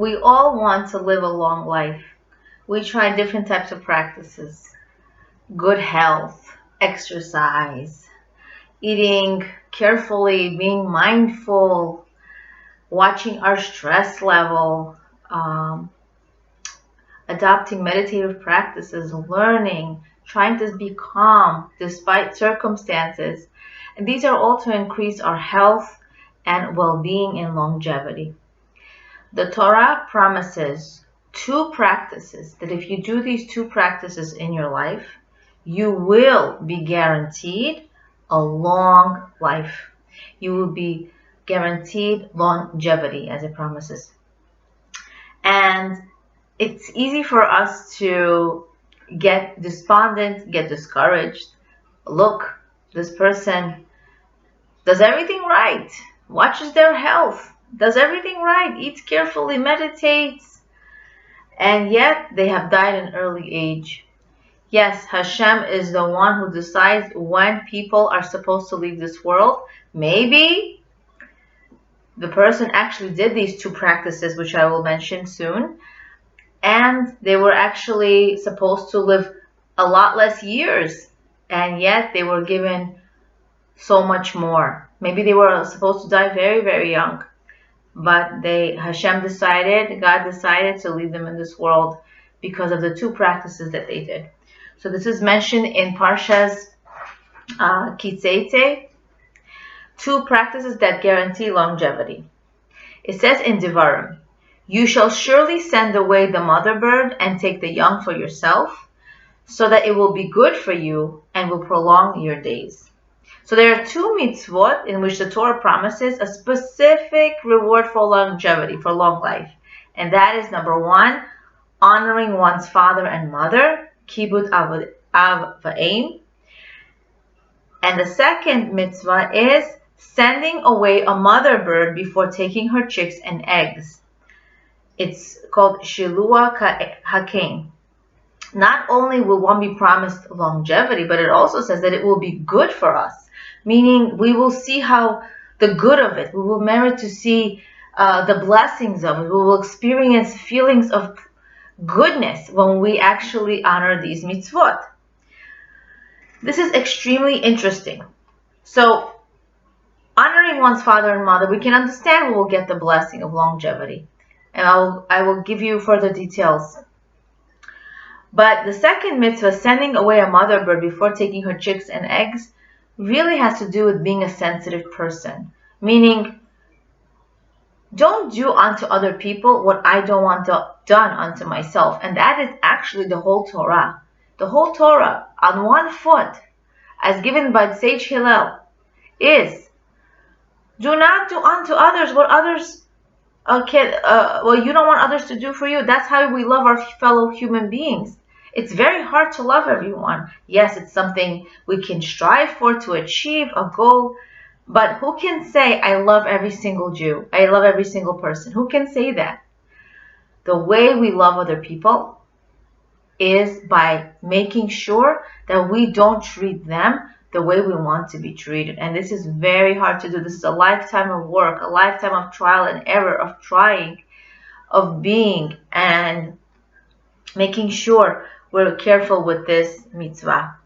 We all want to live a long life. We try different types of practices. Good health, exercise, eating carefully, being mindful, watching our stress level, adopting meditative practices, learning, trying to be calm despite circumstances. And these are all to increase our health and well-being and longevity. The Torah promises 2 practices that if you do these 2 practices in your life, you will be guaranteed a long life. You will be guaranteed longevity, as it promises. And it's easy for us to get despondent, get discouraged. Look, this person does everything right, watches their health, does everything right, eats carefully, meditates, and yet they have died at an early age. Yes, Hashem is the one who decides when people are supposed to leave this world. Maybe the person actually did these 2 practices, which I will mention soon, and they were actually supposed to live a lot less years, and yet they were given so much more. Maybe they were supposed to die very, very young, but God decided to leave them in this world because of the 2 practices that they did. So this is mentioned in Parshas Kitzeite, 2 practices that guarantee longevity. It says in Devarim, "You shall surely send away the mother bird and take the young for yourself, so that it will be good for you and will prolong your days." So there are 2 mitzvot in which the Torah promises a specific reward for longevity, for long life. And that is number 1, honoring one's father and mother, kibud av va'em. And the second mitzvah is sending away a mother bird before taking her chicks and eggs. It's called Shilua Hakein. Not only will one be promised longevity, but it also says that it will be good for us, meaning we will see how the good of it. We will merit to see the blessings of it. We will experience feelings of goodness when we actually honor these mitzvot. This is extremely interesting. So, honoring one's father and mother, we can understand we will get the blessing of longevity. And I will give you further details. But the second mitzvah, sending away a mother bird before taking her chicks and eggs, really has to do with being a sensitive person. Meaning, don't do unto other people what I don't want done unto myself. And that is actually the whole Torah. The whole Torah, on one foot, as given by the sage Hillel, is do not do unto others what others you don't want others to do for you. That's how we love our fellow human beings. It's very hard to love everyone. Yes, it's something we can strive for to achieve a goal. But who can say, I love every single Jew? I love every single person. Who can say that? The way we love other people is by making sure that we don't treat them the way we want to be treated. And this is very hard to do. This is a lifetime of work, a lifetime of trial and error, of trying, of being, and making sure we're careful with this mitzvah.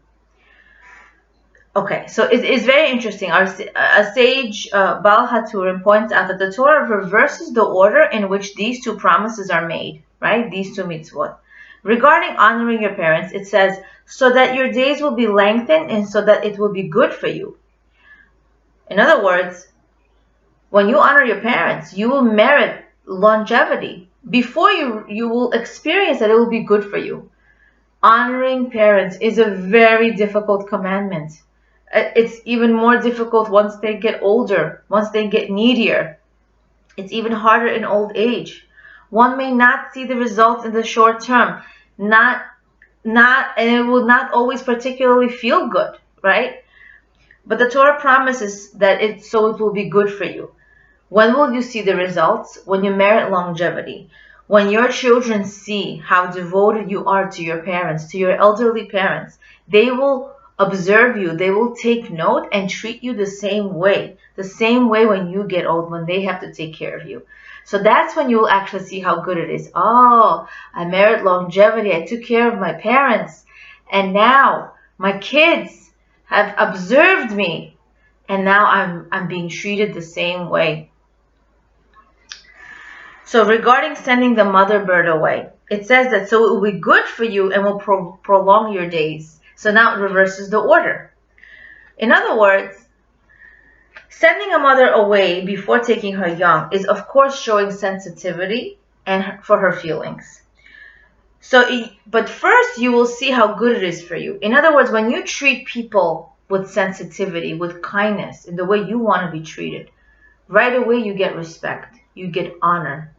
Okay, so it is very interesting. A sage, Baal HaTurim, points out that the Torah reverses the order in which these 2 promises are made, right? These 2 mitzvot. Regarding honoring your parents, it says, so that your days will be lengthened and so that it will be good for you. In other words, when you honor your parents, you will merit longevity. Before you will experience that it will be good for you. Honoring parents is a very difficult commandment. It's even more difficult once they get older, once they get needier. It's even harder in old age. One may not see the results in the short term, and it will not always particularly feel good, right? But the Torah promises that it will be good for you. When will you see the results? When you merit longevity. When your children see how devoted you are to your parents, to your elderly parents, they will observe you, they will take note and treat you the same way. The same way when you get old, when they have to take care of you. So that's when you will actually see how good it is. Oh, I merit longevity. I took care of my parents. And now my kids have observed me. And now I'm being treated the same way. So regarding sending the mother bird away, it says that so it will be good for you and will prolong your days. So now it reverses the order. In other words, sending a mother away before taking her young is of course showing sensitivity and for her feelings. But first you will see how good it is for you. In other words, when you treat people with sensitivity, with kindness, in the way you want to be treated, right away you get respect, you get honor.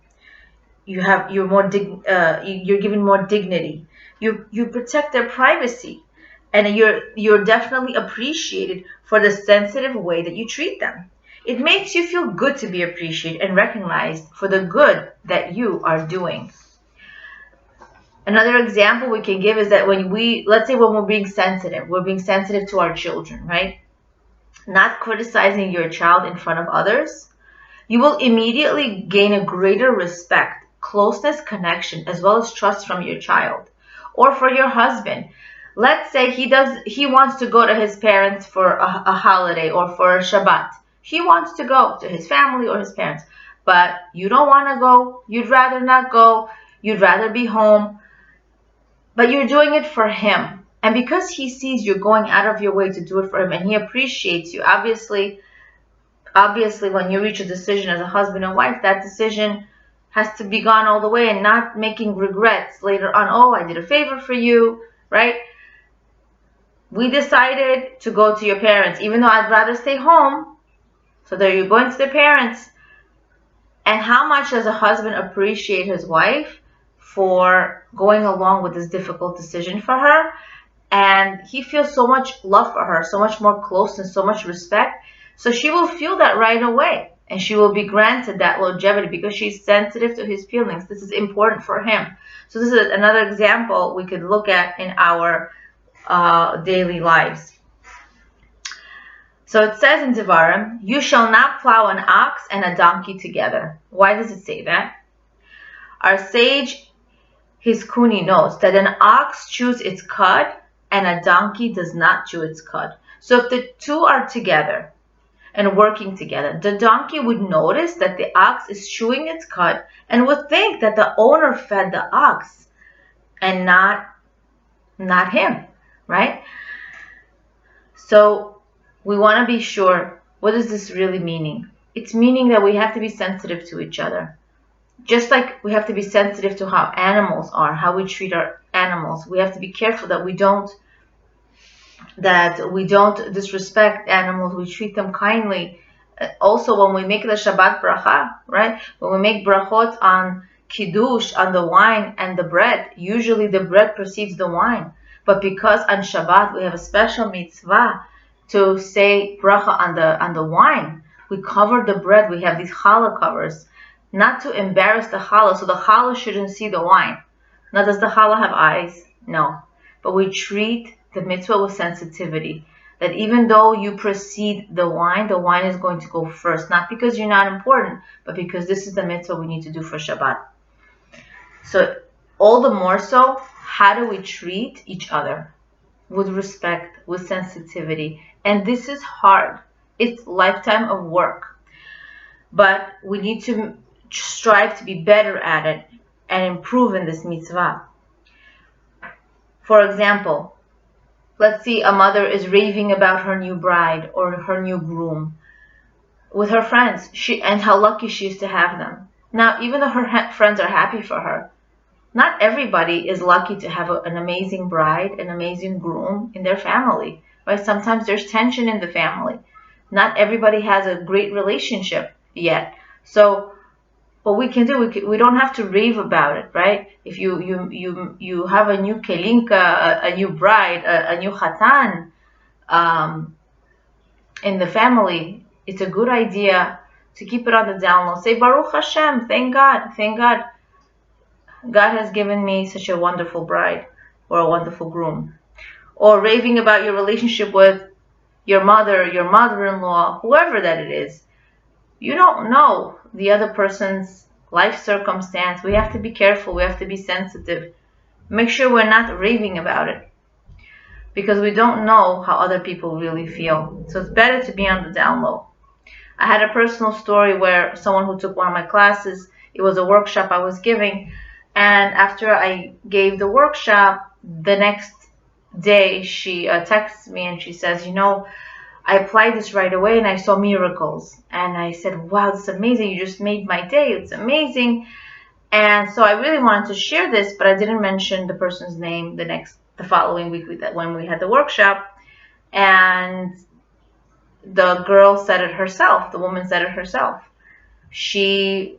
You're given more dignity. You protect their privacy, and you're definitely appreciated for the sensitive way that you treat them. It makes you feel good to be appreciated and recognized for the good that you are doing. Another example we can give is that let's say when we're being sensitive to our children, right? Not criticizing your child in front of others, you will immediately gain a greater respect, closeness, connection, as well as trust from your child. Or for your husband. Let's say he wants to go to his parents for a holiday or for a Shabbat. He wants to go to his family or his parents. But you don't want to go. You'd rather not go. You'd rather be home. But you're doing it for him. And because he sees you're going out of your way to do it for him and he appreciates you, obviously when you reach a decision as a husband and wife, that decision has to be gone all the way and not making regrets later on. Oh, I did a favor for you, right? We decided to go to your parents, even though I'd rather stay home. So there you're going to the parents. And how much does a husband appreciate his wife for going along with this difficult decision for her? And he feels so much love for her, so much more closeness, so much respect. So she will feel that right away. And she will be granted that longevity because she's sensitive to his feelings. This is important for him. So this is another example we could look at in our daily lives. So it says in Devarim, you shall not plow an ox and a donkey together. Why does it say that? Our sage Hiskuni knows that an ox chews its cud and a donkey does not chew its cud. So if the two are together and working together, the donkey would notice that the ox is chewing its cud and would think that the owner fed the ox and not him, right? So we want to be sure, what is this really meaning? It's meaning that we have to be sensitive to each other. Just like we have to be sensitive to how animals are, how we treat our animals. We have to be careful that we don't disrespect animals. We treat them kindly. Also, when we make the Shabbat bracha, right? When we make brachot on kiddush, on the wine and the bread, usually the bread precedes the wine. But because on Shabbat we have a special mitzvah to say bracha on the wine, we cover the bread. We have these challah covers, not to embarrass the challah, so the challah shouldn't see the wine. Now, does the challah have eyes? No. But we treat the mitzvah with sensitivity. That even though you precede the wine is going to go first. Not because you're not important, but because this is the mitzvah we need to do for Shabbat. So, all the more so, how do we treat each other? With respect, with sensitivity. And this is hard. It's a lifetime of work. But we need to strive to be better at it and improve in this mitzvah. For example, let's see a mother is raving about her new bride or her new groom with her friends and how lucky she is to have them. Now, even though her friends are happy for her, not everybody is lucky to have an amazing bride, an amazing groom in their family. Right? Sometimes there's tension in the family. Not everybody has a great relationship yet. So what we can do, we don't have to rave about it, right? If you have a new kelinka, a new bride, a new chatan in the family, it's a good idea to keep it on the down low. Say Baruch Hashem, thank God. God has given me such a wonderful bride or a wonderful groom. or raving about your relationship with your mother, your mother-in-law, whoever that it is. You don't know the other person's life circumstance. We have to be careful. We have to be sensitive. Make sure we're not raving about it, because we don't know how other people really feel. So it's better to be on the down low. I had a personal story where someone who took one of my classes, it was a workshop I was giving, and after I gave the workshop, the next day she texts me and she says, I applied this right away and I saw miracles. And I said, wow, that's amazing. You just made my day. It's amazing. And so I really wanted to share this, but I didn't mention the person's name the following week when we had the workshop. And the girl said it herself. The woman said it herself. She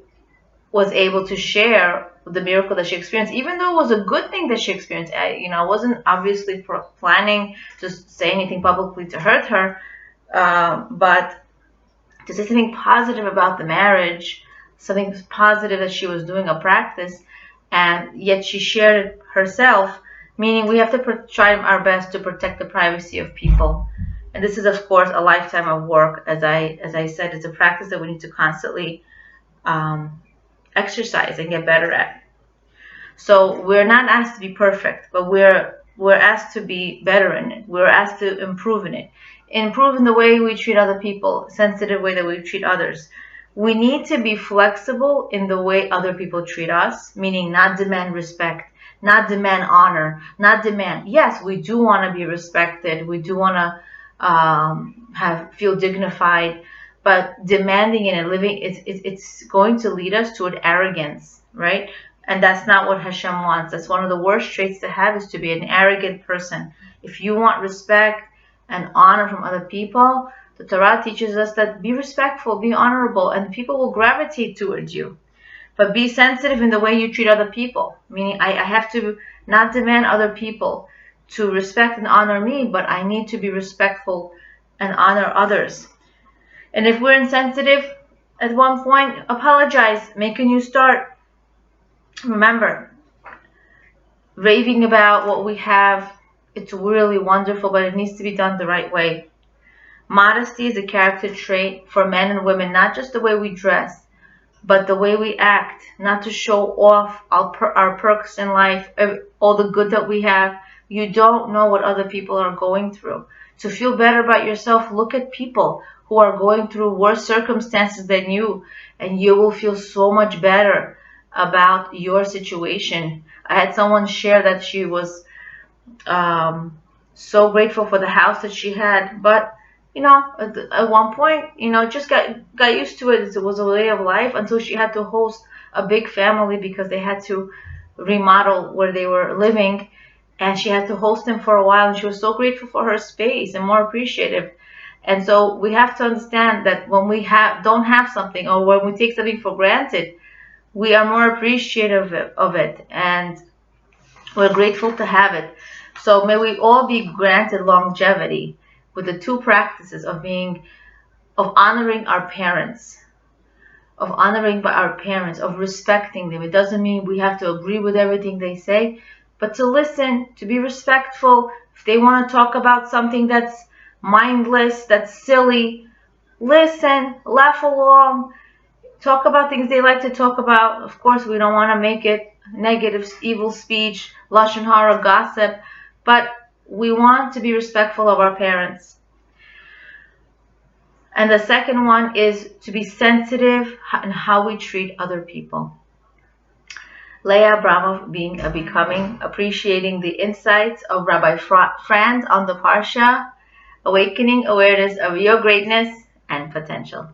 was able to share the miracle that she experienced, even though it was a good thing that she experienced. I wasn't obviously planning to say anything publicly to hurt her, but to say something positive about the marriage, something positive that she was doing a practice, and yet she shared it herself, meaning we have to try our best to protect the privacy of people. And this is, of course, a lifetime of work. As I said, it's a practice that we need to constantly exercise and get better at. So we're not asked to be perfect, but we're asked to be better in it. We're asked to improve in it. Improve in the way we treat other people, sensitive way that we treat others. We need to be flexible in the way other people treat us, meaning not demand respect, not demand honor, not demand. Yes, we do want to be respected. We do want to feel dignified, but demanding it and living, it's going to lead us toward arrogance, right? And that's not what Hashem wants. That's one of the worst traits to have, is to be an arrogant person. If you want respect and honor from other people, the Torah teaches us that be respectful, be honorable, and people will gravitate towards you. But be sensitive in the way you treat other people. Meaning, I have to not demand other people to respect and honor me, but I need to be respectful and honor others. And if we're insensitive at one point, apologize, make a new start. Remember, raving about what we have, it's really wonderful, but it needs to be done the right way. Modesty is a character trait for men and women, not just the way we dress, but the way we act, not to show off our perks in life, all the good that we have. You don't know what other people are going through. To feel better about yourself, look at people who are going through worse circumstances than you, and you will feel so much better about your situation. I had someone share that she was so grateful for the house that she had, but at one point, just got used to it. It was a way of life until she had to host a big family because they had to remodel where they were living, and she had to host them for a while, and she was so grateful for her space and more appreciative. And so we have to understand that when we don't have something, or when we take something for granted, we are more appreciative of it, and we're grateful to have it. So may we all be granted longevity with the two practices of honoring our parents, of respecting them. It doesn't mean we have to agree with everything they say, but to listen, to be respectful. If they want to talk about something that's mindless, that's silly, listen, laugh along, talk about things they like to talk about. Of course, we don't want to make it negative, evil speech, lashon hara, gossip, but we want to be respectful of our parents. And the second one is to be sensitive in how we treat other people. Leah Abramov, becoming, appreciating the insights of Rabbi Franz on the Parsha, awakening awareness of your greatness and potential.